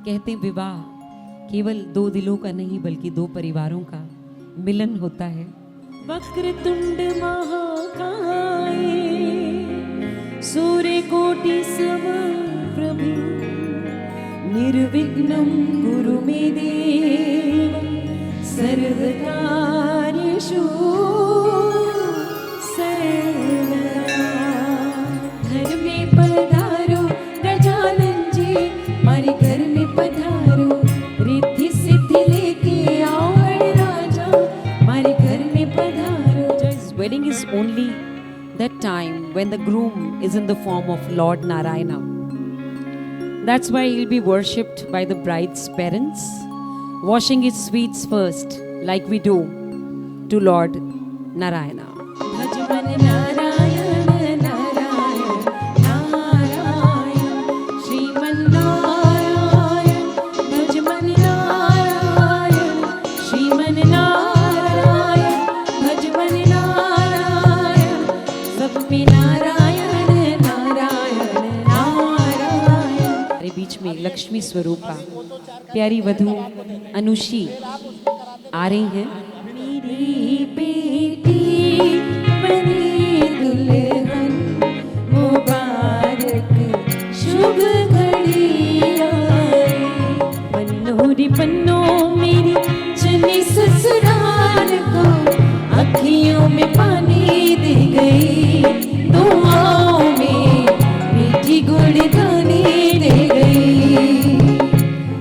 कहते विवाह केवल दो दिलों का नहीं बल्कि दो परिवारों का मिलन होता है। वक्रतुंड महाकाय सूर्यकोटि समप्रभ निर्विघ्नं कुरु मे देव सर्वकार्येषु सर्वदा। घर में पधारो गजानन जी, हमारे घर में पधारो, रिद्धि सिद्धि लेके आओ राजा, हमारे घर में पधारो। Wedding is only that time when the groom is in the form of Lord Narayana. That's why he'll be worshipped by the bride's parents, washing his sweets first, like we do to Lord Narayana. Bhajman Narayan, Narayan, Narayan, Shriman Narayan, Bhajman Narayan, Shriman Narayan, Bhajman Narayan, सब में नारायण नारायण नारायण। हमारे बीच में लक्ष्मी स्वरूपा प्यारी वधू अनुशी आ रही हैं। मेरी बेटी बनी दुल्हन मुबारक शुभ घड़ी आई, पन्नो रे पन्नो मेरी चली ससुराल को, अखियों में पानी दे गई, दुआओं में मीठी गुड़गानी दे गई।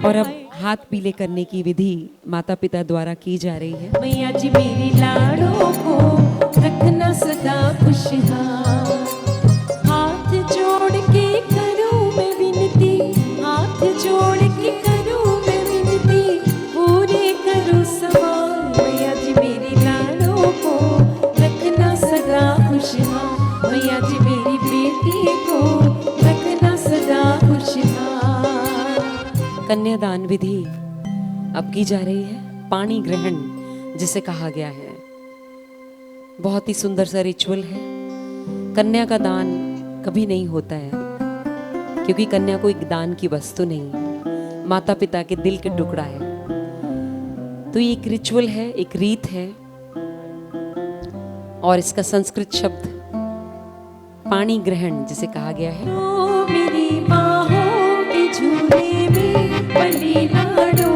और अब हाथ पीले करने की विधि माता पिता द्वारा की जा रही है। मैया जी मेरी लाड़ों को रखना सदा खुशहाल, हाथ जोड़ के करूं मैं विनती, हाथ जोड़ के करूं मैं विनती, पूरे करूं सवाल। मैया जी मेरी लाड़ों को रखना सदा खुशहाल, मैया जी मेरी बेटी को रखना सदा खुशहाल। कन्यादान विधि अब की जा रही है। पाणी ग्रहण जिसे कहा गया है, बहुत ही सुंदर सा रिचुअल है। कन्या का दान कभी नहीं होता है क्योंकि कन्या को एक दान की वस्तु नहीं है, माता पिता के दिल के टुकड़ा है। तो ये एक रिचुअल है, एक रीत है और इसका संस्कृत शब्द पाणी ग्रहण जिसे कहा गया है। ओ मेरी बाहों के झूले में पली लाडो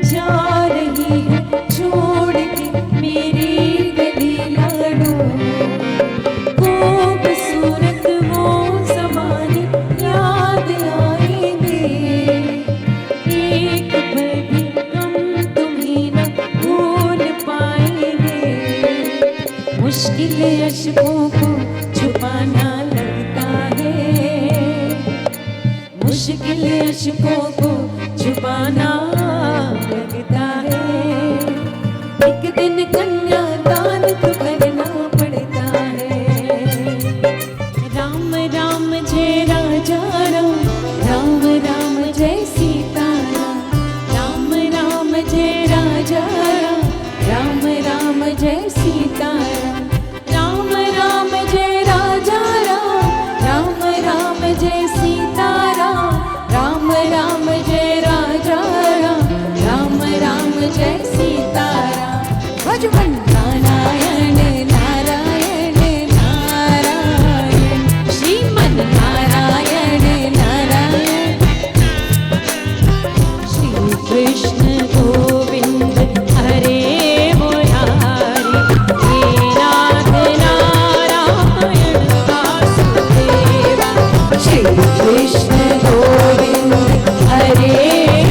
जा रही है छोड़ के मेरी गली लाडो, खूबसूरत वो ज़माने याद आएंगे, एक पल भी हम तुम्हें न भूल पाएंगे। मुश्किल अशकों को छुपाना लगता है, मुश्किल अशकों को छुपाना लगता है, एक दिन कन्यादान तो करना पड़ता है। राम राम जय राजा राम, राम राम जय सीता राम, राम राम जय राजा राम, राम राम जय सीता राम, राम राम जय राजा राम, राम राम जय सीता राम, राम राम जय राजा राम, राम राम जय सीता राम। भजन नारायण नारायण नारायण, श्रीमन नारायण नारायण, श्री कृष्ण गोविंद हरे मुरारी, हे नाथ नारायण वासुदेवा, श्री कृष्ण गोविंद हरे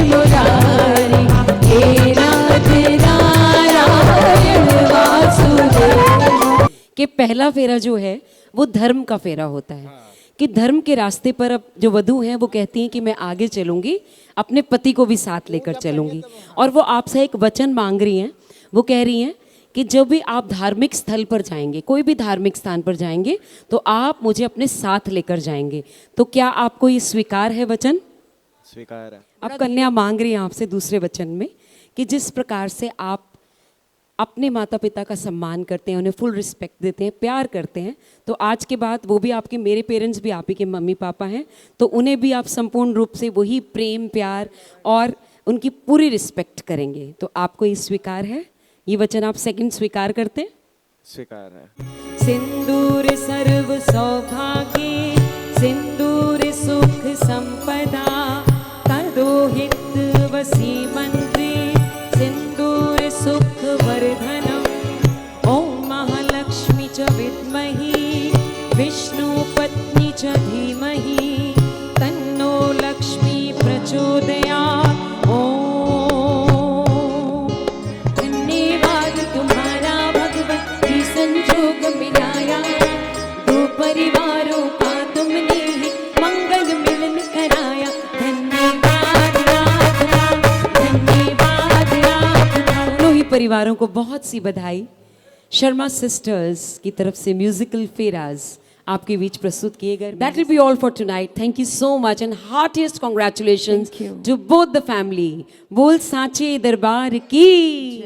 मुरारी, हे नाथ नारायण वासुदेवा। कि पहला फेरा जो है वो धर्म का फेरा होता है, कि धर्म के रास्ते पर अब जो वधू हैं वो कहती हैं कि मैं आगे चलूंगी, अपने पति को भी साथ लेकर चलूंगी। और वो आपसे एक वचन मांग रही हैं, वो कह रही हैं कि जब भी आप धार्मिक स्थल पर जाएंगे, कोई भी धार्मिक स्थान पर जाएंगे, तो आप मुझे अपने साथ लेकर जाएंगे। तो क्या आपको ये स्वीकार है वचन? स्वीकार है। अब कन्या मांग रही हैं आपसे दूसरे वचन में कि जिस प्रकार से आप अपने माता पिता का सम्मान करते हैं, उन्हें फुल रिस्पेक्ट देते हैं, प्यार करते हैं, तो आज के बाद वो भी आपके, मेरे पेरेंट्स भी आप ही के मम्मी पापा हैं, तो उन्हें भी आप संपूर्ण रूप से वही प्रेम प्यार और उनकी पूरी रिस्पेक्ट करेंगे। तो आपको ये स्वीकार है? ये वचन आप सेकंड स्वीकार करते हैं? स्वीकार है। सिंदूर सर्व सौभाग्य, सिंदूर सुख संपदा, तदोहित वसी मंत्री, सिंदूर सुख वर्धनम, ओम महालक्ष्मी च विद्महि, विष्णु पत्नी च धीमहि, तन्नो लक्ष्मी प्रचोदयात्। ओम। धन्यवाद तुम्हारा भगवत ही संजोग मिलाया, दो परिवारों का तुमने ही मंगल मिलन कराया। धन्यवाद राधना, धन्यवाद राधना। दोनों ही परिवारों को बहुत सी बधाई। शर्मा सिस्टर्स की तरफ से म्यूजिकल फेराज आपके बीच प्रस्तुत किए गए। That will be all for tonight. Thank you so much and heartiest congratulations to both the family. बोल सांचे दरबार की।